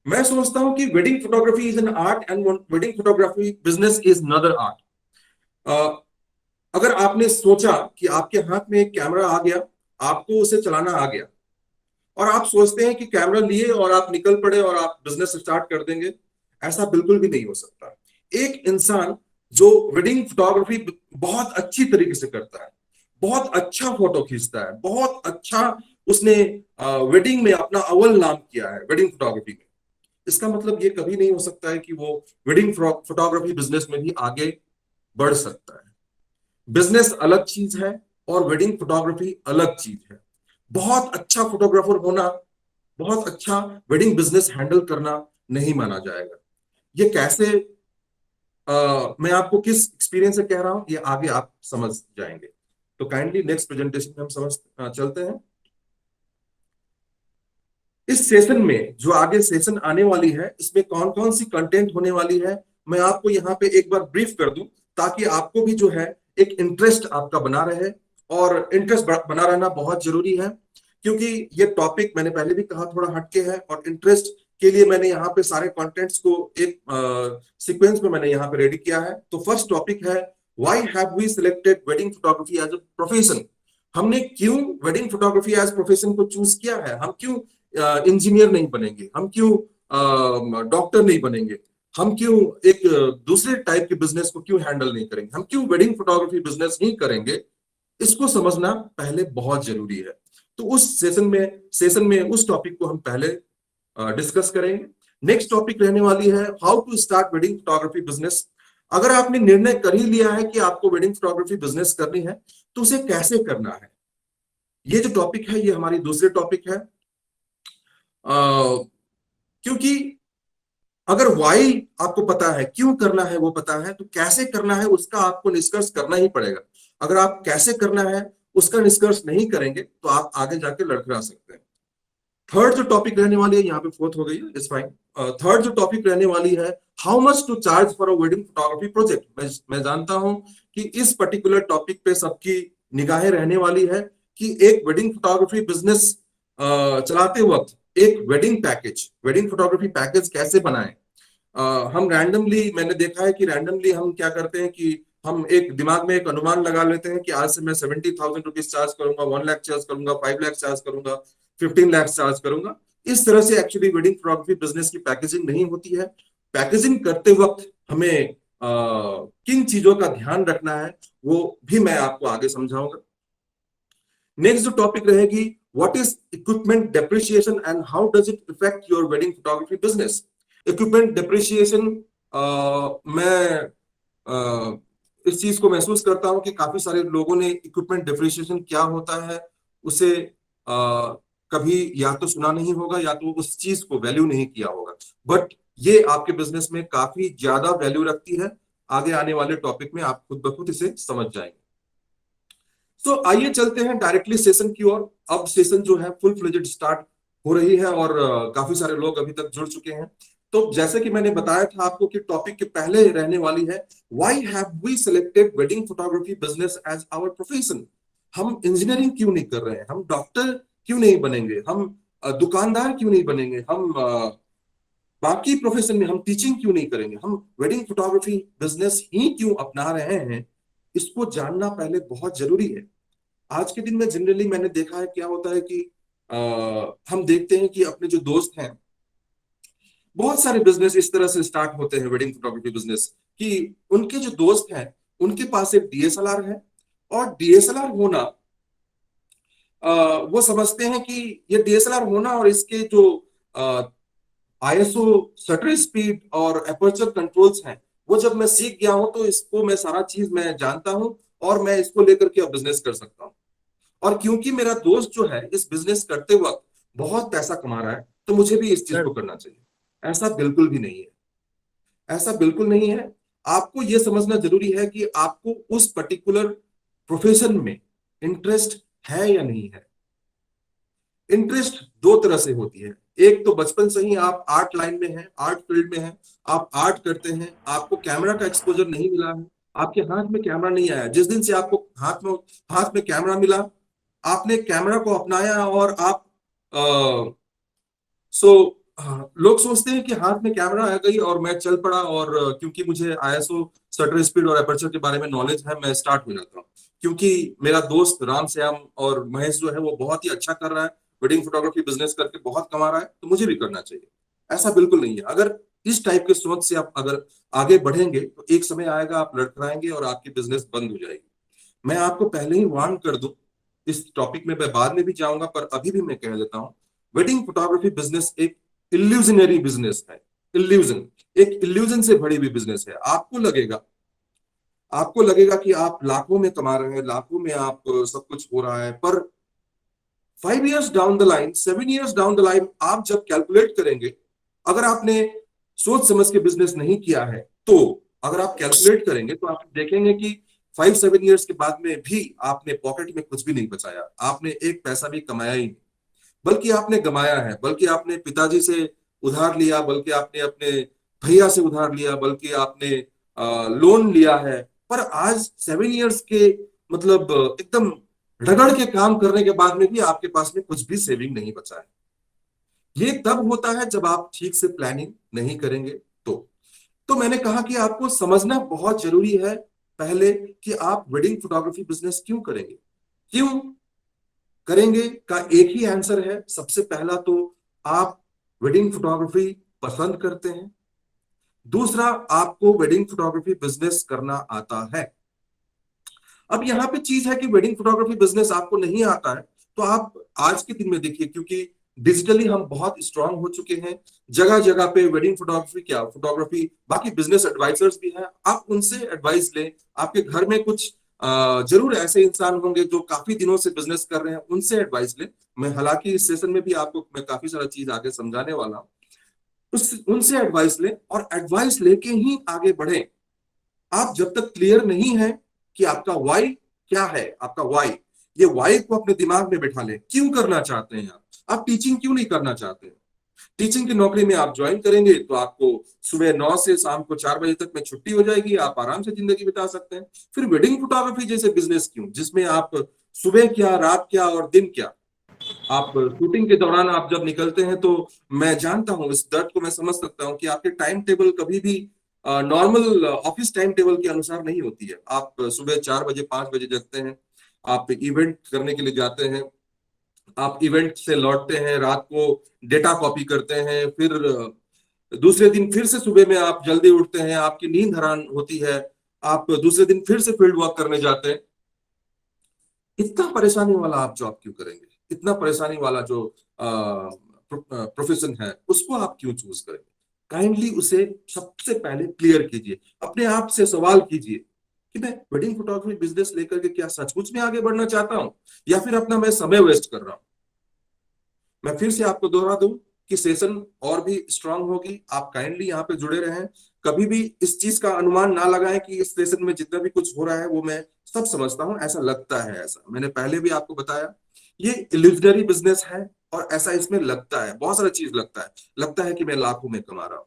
मैं सोचता हूं कि wedding photography is an art and wedding photography business is another art. अगर आपने सोचा कि आपके हाथ में एक कैमरा आ गया, आपको उसे चलाना आ गया, और आप सोचते हैं कि कैमरा लिए और आप निकल पड़े और आप बिजनेस स्टार्ट कर देंगे, ऐसा बिल्कुल भी नहीं हो सकता। एक इंसान जो वेडिंग फोटोग्राफी बहुत अच्छी तरीके से करता है, बहुत अच्छा फोटो खींचता है, बहुत अच्छा उसने वेडिंग में अपना अव्वल नाम किया है वेडिंग फोटोग्राफी में, इसका मतलब ये कभी नहीं हो सकता है कि वो वेडिंग फोटोग्राफी बिजनेस में भी आगे बढ़ सकता है। बिजनेस अलग चीज है और वेडिंग फोटोग्राफी अलग चीज है। बहुत अच्छा फोटोग्राफर होना, बहुत अच्छा वेडिंग बिजनेस हैंडल करना नहीं माना जाएगा। ये कैसे, मैं आपको किस एक्सपीरियंस से कह रहा हूं, ये आगे आप समझ जाएंगे। तो काइंडली नेक्स्ट प्रेजेंटेशन में हम समझ चलते हैं। इस सेशन में जो आगे सेशन आने वाली है, इसमें कौन कौन सी कंटेंट होने वाली है, मैं आपको यहाँ पे एक बार ब्रीफ कर दूं, ताकि आपको भी जो है एक इंटरेस्ट आपका बना रहे। और इंटरेस्ट बना रहना बहुत जरूरी है, क्योंकि ये टॉपिक मैंने पहले भी कहा थोड़ा हटके है, और इंटरेस्ट के लिए मैंने यहाँ पे सारे कंटेंट्स को एक सीक्वेंस में मैंने यहाँ पे रेडी किया है। तो फर्स्ट टॉपिक है, why have we selected wedding photography as a profession. हमने क्यों वेडिंग फोटोग्राफी एज प्रोफेशन को चूज किया है, हम क्यों इंजीनियर नहीं बनेंगे, हम क्यों डॉक्टर नहीं बनेंगे, हम क्यों एक दूसरे टाइप के बिजनेस को क्यों हैंडल नहीं करेंगे, हम क्यों वेडिंग फोटोग्राफी बिजनेस ही करेंगे, इसको समझना पहले बहुत जरूरी है। तो उस सेशन में उस टॉपिक को हम पहले डिस्कस करेंगे। नेक्स्ट टॉपिक रहने वाली है, how to start wedding photography business. अगर आपने निर्णय कर ही लिया है कि आपको वेडिंग फोटोग्राफी बिजनेस करनी है, तो उसे कैसे करना है, ये जो टॉपिक है ये हमारी दूसरे टॉपिक है। क्योंकि अगर वाई आपको पता है, क्यों करना है वो पता है, तो कैसे करना है उसका आपको निष्कर्ष करना ही पड़ेगा। अगर आप कैसे करना है उसका निष्कर्ष नहीं करेंगे तो आप आगे जाके लड़खड़ा सकते हैं। थर्ड जो टॉपिक रहने वाली है, यहाँ पे फोर्थ हो गई है, इट्स फाइन। थर्ड जो टॉपिक रहने वाली है, how much to charge for a wedding photography project. मैं जानता हूं कि इस पर्टिकुलर टॉपिक पे सबकी निगाहें रहने वाली है कि एक वेडिंग फोटोग्राफी बिजनेस चलाते वक्त एक वेडिंग फोटोग्राफी पैकेज कैसे बनाएं। हम रैंडमली, मैंने देखा है कि रैंडमली हम क्या करते हैं कि हम एक दिमाग में एक अनुमान लगा लेते हैं कि आज से मैं 70,000 रुपीज चार्ज करूंगा, 1 लाख चार्ज करूंगा, 5 लाख चार्ज करूंगा, 15 लाख चार्ज करूंगा। इस तरह से एक्चुअली वेडिंग फोटोग्राफी बिजनेस की पैकेजिंग नहीं होती है। पैकेजिंग करते वक्त हमें किन चीजों का ध्यान रखना है वो भी मैं आपको आगे समझाऊंगा। नेक्स्ट जो टॉपिक रहेगी, what is equipment depreciation and how does it effect your wedding photography business. Equipment depreciation, मैं इस चीज को महसूस करता हूं कि काफी सारे लोगों ने इक्विपमेंट डेप्रिसिएशन क्या होता है उसे कभी या तो सुना नहीं होगा या तो उस चीज को वैल्यू नहीं किया होगा। बट ये आपके बिजनेस में काफी ज्यादा वैल्यू रखती है। आगे आने वाले टॉपिक में आप खुद ब खुद इसे समझ जाएंगे। तो आइए चलते हैं डायरेक्टली सेशन की ओर। अब सेशन जो है फुल फ्लेजेड स्टार्ट हो रही है और काफी सारे लोग अभी तक जुड़ चुके हैं। तो जैसे कि मैंने बताया था आपको कि टॉपिक के पहले रहने वाली है, why have we selected wedding photography business as our profession. हम इंजीनियरिंग क्यों नहीं कर रहे हैं, हम डॉक्टर क्यों नहीं बनेंगे, हम दुकानदार क्यों नहीं बनेंगे, हम बाकी प्रोफेशन में हम टीचिंग क्यों नहीं करेंगे, हम वेडिंग फोटोग्राफी बिजनेस ही क्यों अपना रहे हैं, इसको जानना पहले बहुत जरूरी है। आज के दिन में जनरली मैंने देखा है क्या होता है कि हम देखते हैं कि अपने जो दोस्त हैं, बहुत सारे बिजनेस इस तरह से स्टार्ट होते हैं वेडिंग फोटोग्राफी बिजनेस, कि उनके जो दोस्त हैं उनके पास एक डीएसएलआर है, और डीएसएलआर होना, वो समझते हैं कि ये डीएसएलआर होना और इसके जो आईएसओ शटर स्पीड और एपर्चर कंट्रोल्स हैं, वो जब मैं सीख गया हूं तो इसको मैं सारा चीज मैं जानता हूं और मैं इसको लेकर के अब बिजनेस कर सकता हूं। और क्योंकि मेरा दोस्त जो है इस बिजनेस करते वक्त बहुत पैसा कमा रहा है, तो मुझे भी इस चीज को करना चाहिए। ऐसा बिल्कुल भी नहीं है, ऐसा बिल्कुल नहीं है। आपको यह समझना जरूरी है कि आपको उस पर्टिकुलर प्रोफेशन में इंटरेस्ट है या नहीं है। इंटरेस्ट दो तरह से होती है, एक तो बचपन से ही आप आर्ट लाइन में हैं, आर्ट फील्ड में हैं, आप आर्ट करते हैं, आपको कैमरा का एक्सपोजर नहीं मिला है, आपके हाथ में कैमरा नहीं आया। जिस दिन से आपको हाथ में कैमरा मिला, आपने कैमरा को अपनाया और आप सो हाँ, लोग सोचते हैं कि हाथ में कैमरा आ गई और मैं चल पड़ा, और क्योंकि मुझे आईएसओ शटर स्पीड और एपर्चर के बारे में नॉलेज है, मैं स्टार्ट हो जाता हूँ। क्योंकि मेरा दोस्त राम श्याम और महेश जो है वो बहुत ही अच्छा कर रहा है, वेडिंग फोटोग्राफी बिजनेस करके बहुत कमा रहा है, तो मुझे भी करना चाहिए। ऐसा बिल्कुल नहीं है। अगर इस टाइप के सोच से आप अगर आगे बढ़ेंगे तो एक समय आएगा आप लड़खड़ाएंगे और आपकी बिजनेस बंद हो जाएगी। मैं आपको पहले ही वार्न कर दूं, इस टॉपिक में मैं बाद में भी जाऊंगा, पर अभी भी मैं कह देता हूं, वेडिंग फोटोग्राफी बिजनेस एक इल्यूजनरी बिजनेस है। इल्यूजन, एक इल्यूजन से भरी हुई बिजनेस है। आपको लगेगा कि आप लाखों में कमा रहे हैं, लाखों में आप सब कुछ हो रहा है, पर 5 years down the line, 7 years down the line आप जब कैलकुलेट करेंगे, अगर आपने सोच समझ के बिजनेस नहीं किया है, तो अगर आप कैलकुलेट करेंगे तो आप देखेंगे कि 5-7 years के बाद में भी आपने पॉकेट में कुछ भी नहीं बचाया, आपने एक पैसा भी कमाया ही नहीं, बल्कि आपने गमाया है। बल्कि आपने पिताजी से उधार लिया, बल्कि आपने अपने भैया से उधार लिया, बल्कि आपने लोन लिया है। पर आज 7 years के मतलब एकदम रगड़ के काम करने के बाद में भी आपके पास में कुछ भी सेविंग नहीं बचा है। ये तब होता है जब आप ठीक से प्लानिंग नहीं करेंगे। तो तो मैंने कहा कि आपको समझना बहुत जरूरी है पहले कि आप वेडिंग फोटोग्राफी बिजनेस क्यों करेंगे। क्यों करेंगे का एक ही आंसर है। सबसे पहला तो आप वेडिंग फोटोग्राफी पसंद करते हैं। दूसरा, आपको वेडिंग फोटोग्राफी बिजनेस करना आता है। अब यहाँ पे चीज है कि वेडिंग फोटोग्राफी बिजनेस आपको नहीं आता है, तो आप आज के दिन में देखिए, क्योंकि डिजिटली हम बहुत स्ट्रांग हो चुके हैं, जगह जगह पे वेडिंग फोटोग्राफी, क्या फोटोग्राफी, बाकी बिजनेस एडवाइजर्स भी हैं, आप उनसे एडवाइस लें। आपके घर में कुछ जरूर ऐसे इंसान होंगे जो काफी दिनों से बिजनेस कर रहे हैं, उनसे एडवाइस लें। मैं हालांकि इस सेशन में भी आपको मैं काफी सारा चीज आगे समझाने वाला हूँ, उस उनसे एडवाइस लें और एडवाइस लेके ही आगे बढ़ें। आप जब तक क्लियर नहीं है कि आपका वाई क्या है, आपका वाई, ये वाई को अपने दिमाग में बैठा लें। क्यों करना चाहते हैं आप टीचिंग क्यों नहीं करना चाहते हैं? टीचिंग की नौकरी में आप ज्वाइन करेंगे तो आपको सुबह 9 से शाम को 4 बजे तक में छुट्टी हो जाएगी, आप आराम से जिंदगी बिता सकते हैं। फिर वेडिंग फोटोग्राफी जैसे बिजनेस क्यों, जिसमें आप सुबह क्या, रात क्या और दिन क्या, आप शूटिंग के दौरान आप जब निकलते हैं तो मैं जानता हूं, इस दर्द को मैं समझ सकता हूं कि आपके टाइम टेबल कभी भी नॉर्मल ऑफिस टाइम टेबल के अनुसार नहीं होती है। आप सुबह 4 बजे 5 बजे जगते हैं, आप इवेंट करने के लिए जाते हैं, आप इवेंट से लौटते हैं, रात को डेटा कॉपी करते हैं, फिर दूसरे दिन फिर से सुबह में आप जल्दी उठते हैं, आपकी नींद हराम होती है, आप दूसरे दिन फिर से फील्ड वर्क करने जाते हैं। इतना परेशानी वाला आप जॉब क्यों करेंगे? इतना परेशानी वाला जो प्रोफेशन है उसको आप क्यों चूज करेंगे? काइंडली उसे सबसे पहले क्लियर कीजिए, अपने आप से सवाल कीजिए कि मैं वेडिंग फोटोग्राफी बिजनेस लेकर के क्या सचमुच में आगे बढ़ना चाहता हूं, या फिर अपना मैं समय वेस्ट कर रहा हूं। मैं फिर से आपको दोहरा दूं कि सेशन और भी स्ट्रांग होगी, आप काइंडली यहाँ पे जुड़े रहें। कभी भी इस चीज का अनुमान ना लगाएं कि इस सेशन में जितना भी कुछ हो रहा है वो मैं सब समझता हूं, ऐसा लगता है। ऐसा मैंने पहले भी आपको बताया, ये इल्यूजनरी बिजनेस है, और ऐसा इसमें लगता है, बहुत सारा चीज लगता है कि मैं लाखों में कमा रहा हूं।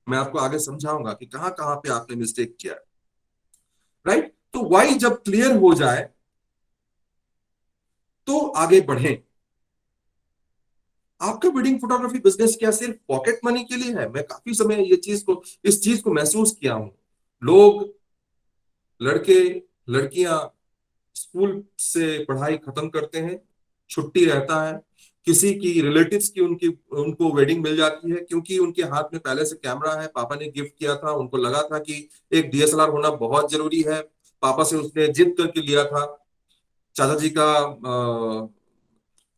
मैं आपको आगे समझाऊंगा कि कहाँ कहाँ पे आपने मिस्टेक किया है। राइट, तो वाई जब क्लियर हो जाए तो आगे बढ़ें। आपका वेडिंग फोटोग्राफी बिजनेस क्या सिर्फ पॉकेट मनी के लिए है? मैं काफी समय इस चीज को महसूस किया हूं। लोग, लड़के, लड़कियां स्कूल से पढ़ाई खत्म करते हैं, छुट्टी रहता है, किसी की रिलेटिव्स की उनकी उनको वेडिंग मिल जाती है, क्योंकि उनके हाथ में पहले से कैमरा है, पापा ने गिफ्ट किया था, उनको लगा था कि एक डीएसएलआर होना बहुत जरूरी है, पापा से उसने जिद करके लिया था। चाचा जी का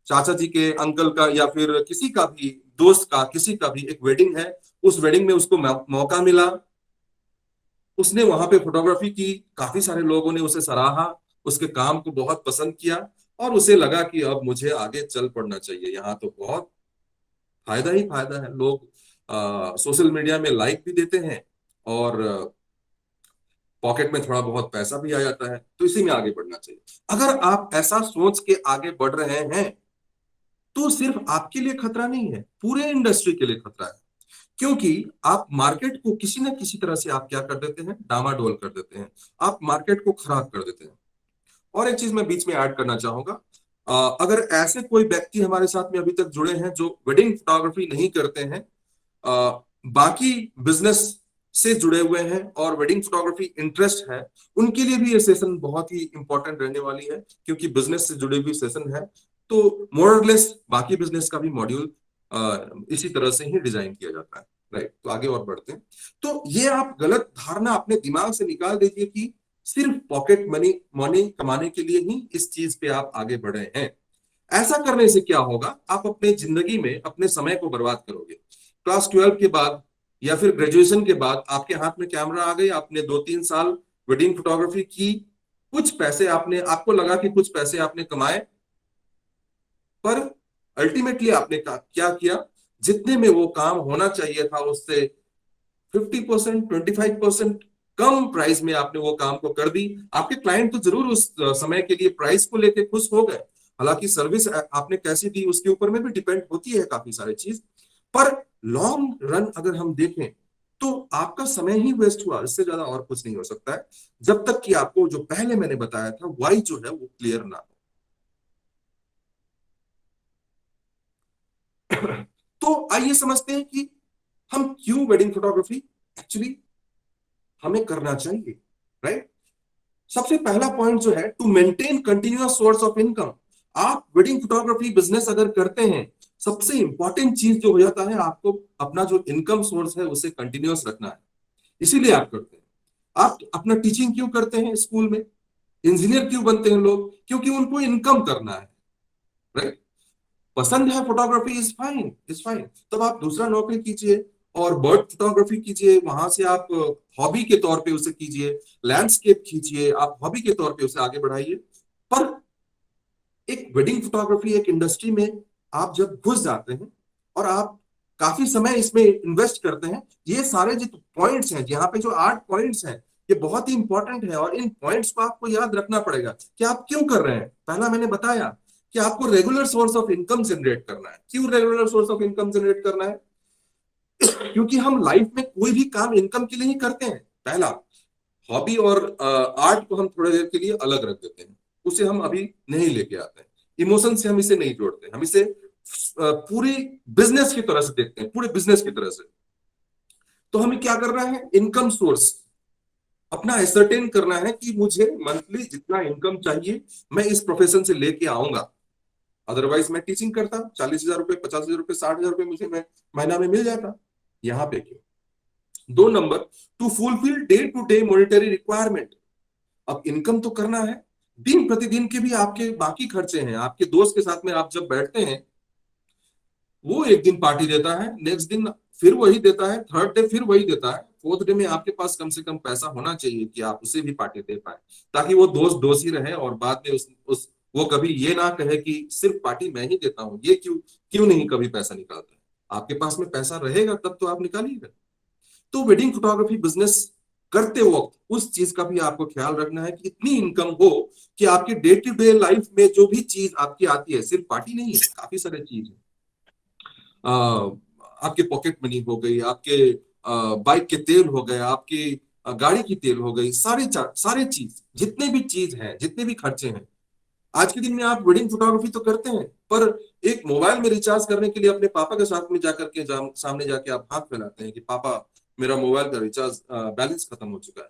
चाचा जी के अंकल का या फिर किसी का भी दोस्त का, किसी का भी एक वेडिंग है, उस वेडिंग में उसको मौका मिला, उसने वहां पे फोटोग्राफी की, काफी सारे लोगों ने उसे सराहा, उसके काम को बहुत पसंद किया, और उसे लगा कि अब मुझे आगे चल पड़ना चाहिए, यहाँ तो बहुत फायदा ही फायदा है। लोग सोशल मीडिया में लाइक भी देते हैं, और पॉकेट में थोड़ा बहुत पैसा भी आ जाता है, तो इसी में आगे बढ़ना चाहिए। अगर आप ऐसा सोच के आगे बढ़ रहे हैं तो सिर्फ आपके लिए खतरा नहीं है, पूरे इंडस्ट्री के लिए खतरा है। क्योंकि आप मार्केट को किसी न किसी तरह से आप क्या कर देते हैं, डामाडोल कर देते हैं, आप मार्केट को खराब कर देते हैं। और एक चीज मैं बीच में ऐड करना चाहूंगा, अगर ऐसे कोई व्यक्ति हमारे साथ में अभी तक जुड़े हैं जो वेडिंग फोटोग्राफी नहीं करते हैं, बाकी बिजनेस से जुड़े हुए हैं और वेडिंग फोटोग्राफी इंटरेस्ट है, उनके लिए भी ये सेशन बहुत ही इंपॉर्टेंट रहने वाली है, क्योंकि बिजनेस से जुड़े हुए सेशन है। तो मोरलेस बाकी बिजनेस का भी मॉड्यूल इसी तरह से ही डिजाइन किया जाता है। राइट, तो आगे और बढ़ते हैं। तो ये आप गलत धारणा अपने दिमाग से निकाल दीजिए कि सिर्फ पॉकेट मनी मनी कमाने के लिए ही इस चीज पे आप आगे बढ़े हैं। ऐसा करने से क्या होगा, आप अपने जिंदगी में अपने समय को बर्बाद करोगे। क्लास 12 के बाद या फिर ग्रेजुएशन के बाद आपके हाथ में कैमरा आ गई, आपने 2-3 साल वेडिंग फोटोग्राफी की, कुछ पैसे आपने, आपको लगा कि कुछ पैसे आपने कमाए, पर अल्टीमेटली आपने क्या किया, जितने में वो काम होना चाहिए था उससे 50%, 25% कम प्राइस में आपने वो काम को कर दी। आपके क्लाइंट तो जरूर उस समय के लिए प्राइस को लेके खुश हो गए, हालांकि सर्विस आपने कैसी दी उसके ऊपर में भी डिपेंड होती है काफी सारी चीज, पर लॉन्ग रन अगर हम देखें तो आपका समय ही वेस्ट हुआ, इससे ज्यादा और कुछ नहीं हो सकता है, जब तक कि आपको जो पहले मैंने बताया था वाई जो है वो क्लियर ना हो। तो आइए समझते हैं कि हम क्यों वेडिंग फोटोग्राफी एक्चुअली हमें करना चाहिए। राइट, सबसे पहला पॉइंट जो है, to maintain continuous source of income. आप वेडिंग फोटोग्राफी बिजनेस अगर करते हैं, सबसे इंपॉर्टेंट चीज जो हो जाता है, आपको अपना जो इनकम सोर्स है उसे कंटिन्यूअस रखना है। इसीलिए आप करते हैं। आप अपना टीचिंग क्यों करते हैं स्कूल में, इंजीनियर क्यों बनते हैं लोग, क्योंकि उनको इनकम करना है। राइट, पसंद है photography, is fine, is fine, तब आप दूसरा नौकरी कीजिए और बर्ड फोटोग्राफी कीजिए, वहां से आप हॉबी के तौर पे उसे कीजिए, लैंडस्केप खींचिए, आप हॉबी के तौर पे उसे आगे बढ़ाइए। पर एक वेडिंग फोटोग्राफी एक इंडस्ट्री में आप जब घुस जाते हैं और आप काफी समय इसमें इन्वेस्ट करते हैं, ये सारे जो पॉइंट्स हैं, यहाँ पे जो 8 पॉइंट्स हैं, ये बहुत ही इंपॉर्टेंट है और इन पॉइंट्स को आपको याद रखना पड़ेगा कि आप क्यों कर रहे हैं। पहला मैंने बताया कि आपको regular source of income generate करना है। क्यों regular source of income generate करना है? क्योंकि हम लाइफ में कोई भी काम इनकम के लिए ही करते हैं। पहला, हॉबी और आर्ट को हम थोड़ी देर के लिए अलग रख देते हैं, उसे हम अभी नहीं लेके आते हैं, इमोशन से हम इसे नहीं जोड़ते, हम इसे पूरी बिजनेस की तरह से देखते हैं, पूरे बिजनेस की तरह से। तो हमें क्या करना है, इनकम सोर्स अपना एसर्टेन करना है कि मुझे मंथली जितना इनकम चाहिए मैं इस प्रोफेशन से लेके आऊंगा। अदरवाइज मैं टीचिंग करता, 40,000 रुपए, 50,000 रुपए, 60,000 रुपए मुझे मैं महीना में मिल जाता। यहाँ पे क्यों? 2 number, to fulfil day to day monetary requirement. अब इनकम तो करना है, दिन प्रतिदिन के भी आपके बाकी खर्चे हैं। आपके दोस्त के साथ में आप जब बैठते हैं, वो एक दिन पार्टी देता है, नेक्स्ट दिन फिर वही देता है, थर्ड डे फिर वही देता है, फोर्थ डे में आपके पास कम से कम पैसा होना चाहिए कि आप उसे भी पार्टी दे पाए, ताकि वो दोस्त दोस्त ही रहे और बाद में उस वो कभी ये ना कहे कि सिर्फ पार्टी मैं ही देता हूं, ये क्यों क्यों नहीं कभी पैसा निकालता है। आपके पास में पैसा रहेगा तब तो आप निकालिएगा। तो वेडिंग फोटोग्राफी बिजनेस करते वक्त उस चीज का भी आपको ख्याल रखना है कि इतनी इनकम हो कि आपकी डे टू डे लाइफ में जो भी चीज आपकी आती है, सिर्फ पार्टी नहीं है, काफी सारे चीज है। आपके पॉकेट मनी हो गई, आपके बाइक के तेल हो गए, आपकी गाड़ी की तेल हो गई, सारे चीज, जितने भी चीज हैं, जितने भी खर्चे हैं। आज के दिन में आप वेडिंग फोटोग्राफी तो करते हैं, पर एक मोबाइल में रिचार्ज करने के लिए अपने पापा के साथ में जाकर के सामने जाके आप हाथ फैलाते हैं कि पापा मेरा मोबाइल का रिचार्ज बैलेंस खत्म हो चुका है,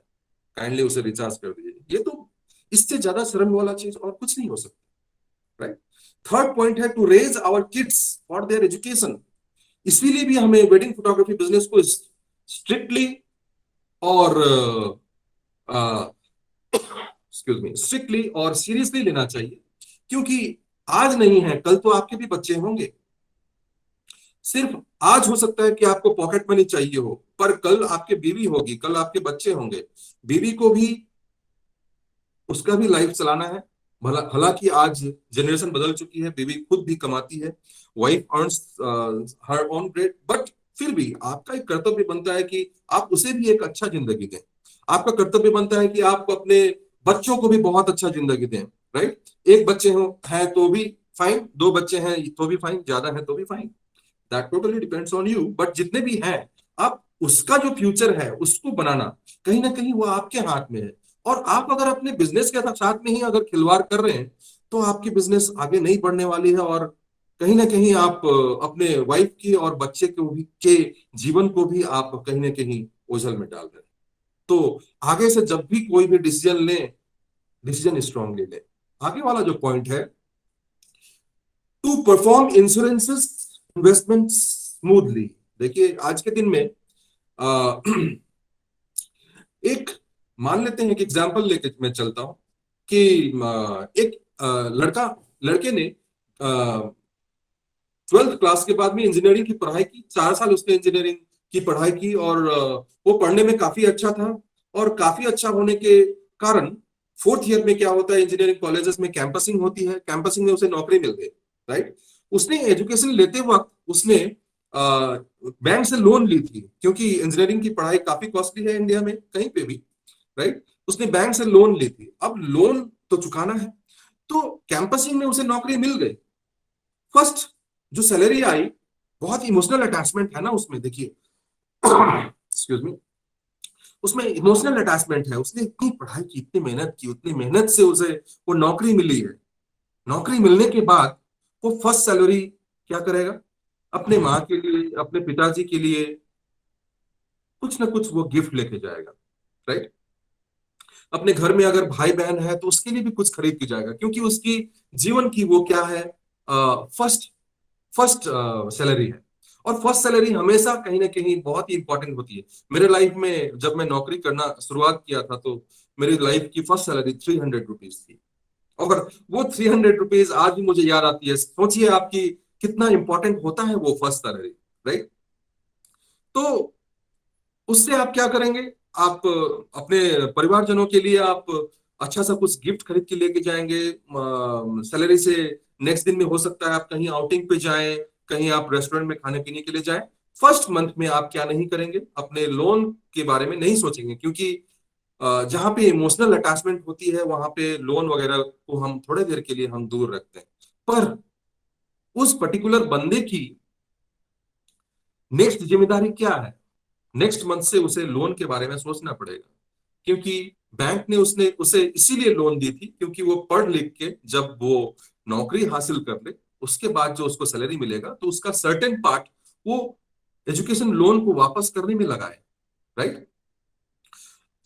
काइंडली उसे रिचार्ज कर दीजिए। ये तो इससे ज्यादा शर्म वाला चीज और कुछ नहीं हो सकता। राइट, थर्ड पॉइंट है to raise our kids for their education. इसीलिए भी हमें वेडिंग फोटोग्राफी बिजनेस को स्ट्रिक्टली और एक्सक्यूज मी, स्ट्रिक्टली और सीरियसली लेना चाहिए, क्योंकि आज नहीं है कल तो आपके भी बच्चे होंगे। सिर्फ आज हो सकता है कि आपको पॉकेट मनी चाहिए हो, पर कल आपके बीवी होगी, कल आपके बच्चे होंगे, बीवी को भी उसका भी लाइफ चलाना है। भला हालांकि आज जनरेशन बदल चुकी है, बीवी खुद भी कमाती है, wife earns her own grade, but फिर भी आपका एक कर्तव्य बनता है कि आप उसे भी एक अच्छा जिंदगी दें। आपका कर्तव्य बनता है कि आप अपने बच्चों को भी बहुत अच्छा जिंदगी दें। राइट, एक बच्चे हो है तो भी फाइन, 2 बच्चे हैं तो भी फाइन, ज्यादा है तो भी fine, that totally depends on you. But जितने भी हैं, आप उसका जो फ्यूचर है उसको बनाना कहीं ना कहीं वो आपके हाथ में है। और आप अगर अपने बिजनेस के साथ में ही अगर खिलवाड़ कर रहे हैं, तो आपकी बिजनेस आगे नहीं बढ़ने वाली है और कहीं ना कहीं आप अपने वाइफ की और बच्चे को भी के जीवन को भी आप कहीं ना कहीं ओझल में डाल रहे हैं। तो आगे से जब भी कोई भी डिसीजन ले, डिसीजन स्ट्रांगली ले। आगे वाला जो पॉइंट है, to perform insurances investment smoothly. देखिए आज के दिन में अ, एक मान लेते हैं कि एग्जांपल लेके मैं चलता हूं कि एक लड़का लड़के ने 12th क्लास के बाद में इंजीनियरिंग की पढ़ाई की, 4 साल उसने इंजीनियरिंग की पढ़ाई की, और वो पढ़ने में काफी अच्छा था। और काफी अच्छा होने के कारण 4th ईयर में क्या होता है, इंजीनियरिंग कॉलेजेस में कैंपसिंग होती है, कैंपसिंग में उसे नौकरी मिल गई। राइट। उसने एजुकेशन लेते वक्त उसने बैंक से लोन ली थी, क्योंकि इंजीनियरिंग की पढ़ाई काफी कॉस्टली है इंडिया में कहीं पे भी। राइट। उसने बैंक से लोन ली थी, अब लोन तो चुकाना है, तो कैंपसिंग में उसे नौकरी मिल गई। फर्स्ट जो सैलरी आई, बहुत इमोशनल अटैचमेंट है ना उसमें, देखिए एक्सक्यूज मी, उसमें इमोशनल अटैचमेंट है। उसने इतनी पढ़ाई की, इतनी मेहनत की, उतनी मेहनत से उसे वो नौकरी मिली है। नौकरी मिलने के बाद वो फर्स्ट सैलरी क्या करेगा, अपने माँ के लिए, अपने पिताजी के लिए कुछ ना कुछ वो गिफ्ट लेके जाएगा। राइट। अपने घर में अगर भाई बहन है तो उसके लिए भी कुछ खरीद के जाएगा, क्योंकि उसकी जीवन की वो क्या है, फर्स्ट फर्स्ट सैलरी है। और फर्स्ट सैलरी हमेशा कहीं ना कहीं बहुत ही इंपॉर्टेंट होती है। मेरे लाइफ में जब मैं नौकरी करना शुरुआत किया था, तो मेरी लाइफ की फर्स्ट सैलरी 300 रुपीज थी। और वो 300 रुपीज आज भी मुझे याद आती है। सोचिए आपकी कितना इंपॉर्टेंट होता है वो फर्स्ट सैलरी। राइट। तो उससे आप क्या करेंगे, आप अपने परिवारजनों के लिए आप अच्छा सा कुछ गिफ्ट खरीद के लेके जाएंगे सैलरी से। नेक्स्ट दिन में हो सकता है आप कहीं आउटिंग पे जाएं, कहीं आप रेस्टोरेंट में खाने पीने के लिए जाएं। फर्स्ट मंथ में आप क्या नहीं करेंगे, अपने लोन के बारे में नहीं सोचेंगे, क्योंकि जहां पे इमोशनल अटैचमेंट होती है वहां पे लोन वगैरह को हम थोड़े देर के लिए हम दूर रखते हैं। पर उस पर्टिकुलर बंदे की नेक्स्ट जिम्मेदारी क्या है, नेक्स्ट मंथ से उसे लोन के बारे में सोचना पड़ेगा। क्योंकि बैंक ने उसने उसे इसीलिए लोन दी थी, क्योंकि वो पढ़ लिख के जब वो नौकरी हासिल कर ले, उसके बाद जो उसको सैलरी मिलेगा तो उसका सर्टेन पार्ट वो एजुकेशन लोन को वापस करने में लगाए। राइट।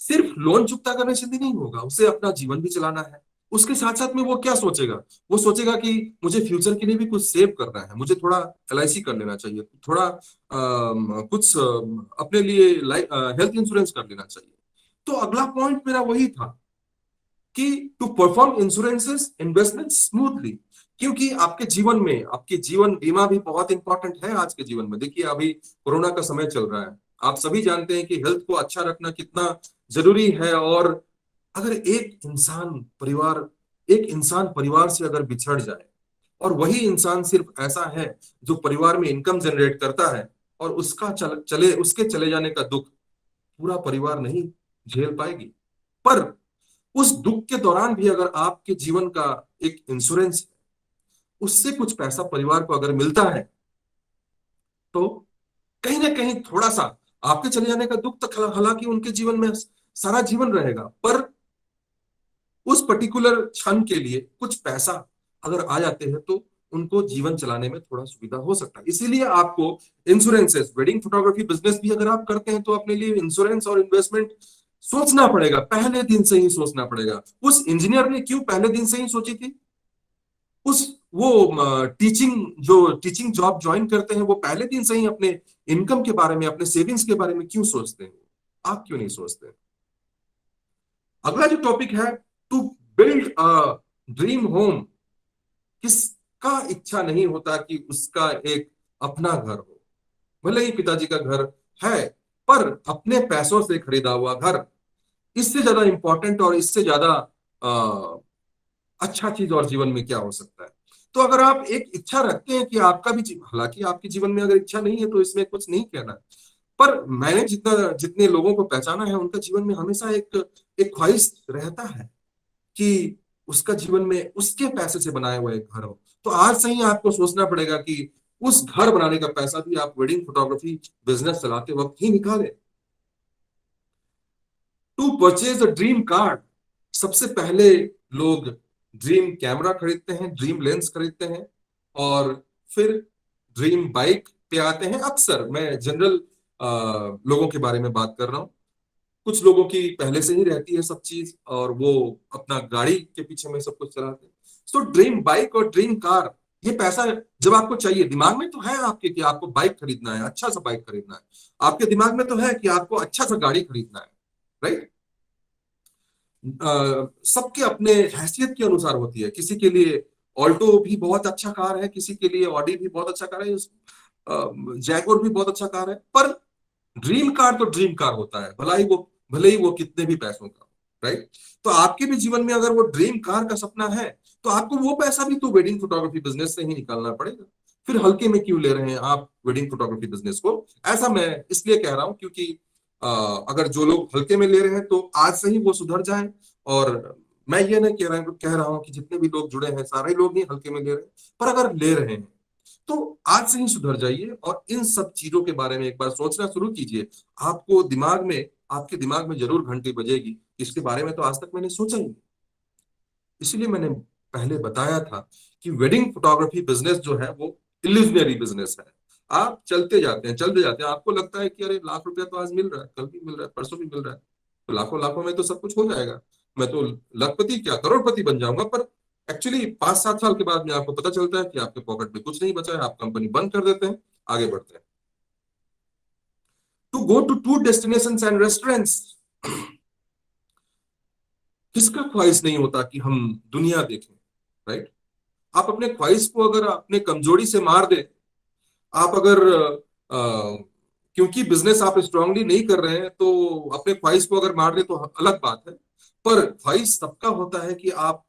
सिर्फ लोन चुकता करने से भी नहीं होगा, उसे अपना जीवन भी चलाना है। उसके साथ साथ में वो क्या सोचेगा, वो सोचेगा कि मुझे फ्यूचर के लिए भी कुछ सेव करना है, मुझे थोड़ा एलआईसी कर लेना चाहिए, थोड़ा कुछ अपने लिए हेल्थ इंश्योरेंस कर लेना चाहिए। तो अगला पॉइंट मेरा वही था कि to perform insurances investment smoothly. क्योंकि आपके जीवन में, आपके जीवन बीमा भी बहुत इंपॉर्टेंट है आज के जीवन में। देखिए अभी कोरोना का समय चल रहा है, आप सभी जानते हैं कि हेल्थ को अच्छा रखना कितना जरूरी है। और अगर एक इंसान परिवार से अगर बिछड़ जाए, और वही इंसान सिर्फ ऐसा है जो परिवार में इनकम जनरेट करता है, और उसके चले जाने का दुख पूरा परिवार नहीं झेल पाएगी। पर उस दुख के दौरान भी अगर आपके जीवन का एक इंश्योरेंस, उससे कुछ पैसा परिवार को अगर मिलता है, तो कहीं ना कहीं थोड़ा सा आपके चले जाने का दुख तक हालांकि उनके जीवन में सारा जीवन रहेगा, पर उस पर्टिकुलर क्षण के लिए कुछ पैसा अगर आ जाते हैं तो उनको जीवन चलाने में थोड़ा सुविधा हो सकता है। इसीलिए आपको इंश्योरेंसेस, वेडिंग फोटोग्राफी बिजनेस भी अगर आप करते हैं तो अपने लिए इंश्योरेंस और इन्वेस्टमेंट सोचना पड़ेगा, पहले दिन से ही सोचना पड़ेगा। उस इंजीनियर ने क्यों पहले दिन से ही सोची थी, उस वो टीचिंग जॉब ज्वाइन करते हैं वो पहले दिन से ही अपने इनकम के बारे में, अपने सेविंग्स के बारे में क्यों सोचते हैं, आप क्यों नहीं सोचते। अगला जो टॉपिक है, to build a dream home. किसका इच्छा नहीं होता कि उसका एक अपना घर हो, भले ही पिताजी का घर है, पर अपने पैसों से खरीदा हुआ घर। इससे ज्यादा इंपॉर्टेंट और इससे ज्यादा अच्छा चीज और जीवन में क्या हो सकता है। तो अगर आप एक इच्छा रखते हैं कि आपका भी हालांकि आपके जीवन में अगर इच्छा नहीं है तो इसमें कुछ नहीं कहना, पर मैंने जितने लोगों को पहचाना है उनका जीवन में हमेशा एक एक ख्वाहिश रहता है कि उसका जीवन में उसके पैसे से बनाया हुआ एक घर हो। तो आज से ही आपको सोचना पड़ेगा कि उस घर बनाने का पैसा भी आप वेडिंग फोटोग्राफी बिजनेस चलाते वक्त ही निकालें। To purchase a dream car. सबसे पहले लोग ड्रीम कैमरा खरीदते हैं, ड्रीम लेंस खरीदते हैं, और फिर ड्रीम बाइक पे आते हैं। अक्सर मैं जनरल लोगों के बारे में बात कर रहा हूँ। कुछ लोगों की पहले से ही रहती है सब चीज और वो अपना गाड़ी के पीछे में सब कुछ चलाते हैं। सो ड्रीम बाइक और ड्रीम कार, ये पैसा जब आपको चाहिए, दिमाग में तो है आपके कि आपको बाइक खरीदना है, अच्छा सा बाइक खरीदना है, आपके दिमाग में तो है कि आपको अच्छा सा गाड़ी खरीदना है, राइट। सबके अपने हैसियत के अनुसार होती है। किसी के लिए ऑल्टो भी बहुत अच्छा कार है, किसी के लिए ऑडी भी बहुत अच्छा कार है, जैगुआर भी बहुत अच्छा कार है। पर ड्रीम कार तो ड्रीम कार होता है, भले ही वो कितने भी पैसों का, राइट। तो आपके भी जीवन में अगर वो ड्रीम कार का सपना है, तो आपको वो पैसा भी तो वेडिंग फोटोग्राफी बिजनेस से ही निकालना पड़ेगा। फिर हल्के में क्यों ले रहे हैं आप वेडिंग फोटोग्राफी बिजनेस को? ऐसा मैं इसलिए कह रहा हूं क्योंकि अगर जो लोग हल्के में ले रहे हैं तो आज से ही वो सुधर जाएं। और मैं ये नहीं कह रहा हूं कि जितने भी लोग जुड़े हैं सारे लोग ही हल्के में ले रहे हैं, पर अगर ले रहे हैं तो आज से ही सुधर जाइए और इन सब चीजों के बारे में एक बार सोचना शुरू कीजिए। आपके दिमाग में जरूर घंटी बजेगी, इसके बारे में तो आज तक मैंने सोचा ही नहीं। इसलिए मैंने पहले बताया था कि वेडिंग फोटोग्राफी बिजनेस जो है वो इल्यूजनरी बिजनेस है। आप चलते जाते हैं, आपको लगता है कि अरे लाख रुपया तो आज मिल रहा है, कल भी मिल रहा है, परसों भी मिल रहा है, तो लाखों लाखों में तो सब कुछ हो जाएगा, मैं तो लखपति क्या करोड़पति बन जाऊंगा। पर एक्चुअली 5-7 साल के बाद में आपको पता चलता है कि आपके पॉकेट में कुछ नहीं बचा है, आप कंपनी बंद कर देते हैं, आगे बढ़ते हैं। To go to tour destinations and restaurants, किसका ख्वाहिश नहीं होता कि हम दुनिया देखें, राइट। आप अपने ख्वाहिश को अगर अपने कमजोरी से मार दे, आप अगर क्योंकि बिजनेस आप स्ट्रांगली नहीं कर रहे हैं तो अपने ख्वाहिश को अगर मार दे तो अलग बात है। पर ख्वाहिश सबका होता है कि आप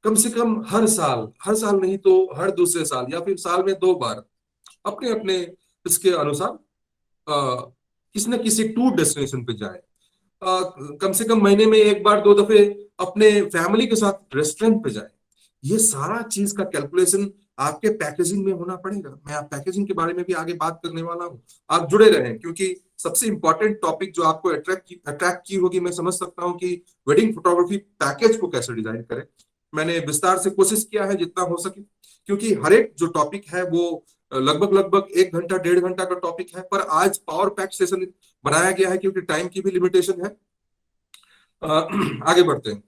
कम से कम हर साल नहीं तो हर दूसरे साल या फिर साल में 2 बार अपने अपने इसके अनुसार किसी न किसी टूर डेस्टिनेशन पे जाए। कम से कम महीने में 1 बार 2 दफे अपने फैमिली के साथ रेस्टोरेंट पे जाए। ये सारा चीज का कैलकुलेशन आपके पैकेजिंग में होना पड़ेगा। मैं आप पैकेजिंग के बारे में भी आगे बात करने वाला हूँ, आप जुड़े रहें क्योंकि सबसे इंपॉर्टेंट टॉपिक जो आपको अट्रैक्ट की होगी, मैं समझ सकता हूँ कि वेडिंग फोटोग्राफी पैकेज को कैसे डिजाइन करें। मैंने विस्तार से कोशिश किया है जितना हो सके, क्योंकि हर एक जो टॉपिक है वो लगभग लगभग 1 घंटा 1.5 घंटा का टॉपिक है, पर आज पावर पैक सेशन बनाया गया है क्योंकि टाइम की भी लिमिटेशन है। आगे बढ़ते हैं।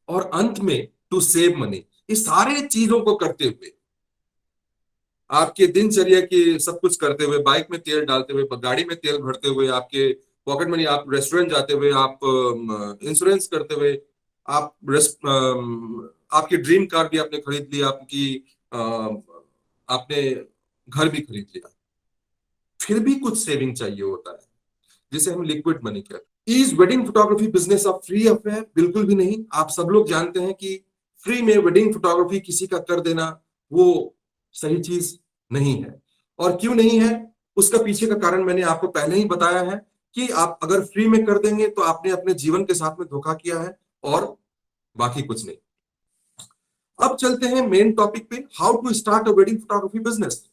और अंत में टू सेव मनी, इस सारे चीजों को करते हुए, आपके दिनचर्या के सब कुछ करते हुए, बाइक में तेल डालते हुए, गाड़ी में तेल भरते हुए, आपके पॉकेट मनी, आप रेस्टोरेंट जाते हुए, आप इंश्योरेंस करते हुए, आप आपकी ड्रीम कार भी आपने खरीद ली, आपने घर भी खरीद लिया, फिर भी कुछ सेविंग चाहिए होता है जिसे हम लिक्विड मनी कहते हैं। Is wedding photography business of free affair? बिल्कुल भी नहीं। आप सब लोग जानते हैं कि फ्री में वेडिंग फोटोग्राफी किसी का कर देना वो सही चीज नहीं है। और क्यों नहीं है उसका पीछे का कारण मैंने आपको पहले ही बताया है कि आप अगर फ्री में कर देंगे तो आपने अपने जीवन के साथ में धोखा किया है और बाकी कुछ नहीं। अब चलते हैं मेन टॉपिक पे, how to start a wedding photography business.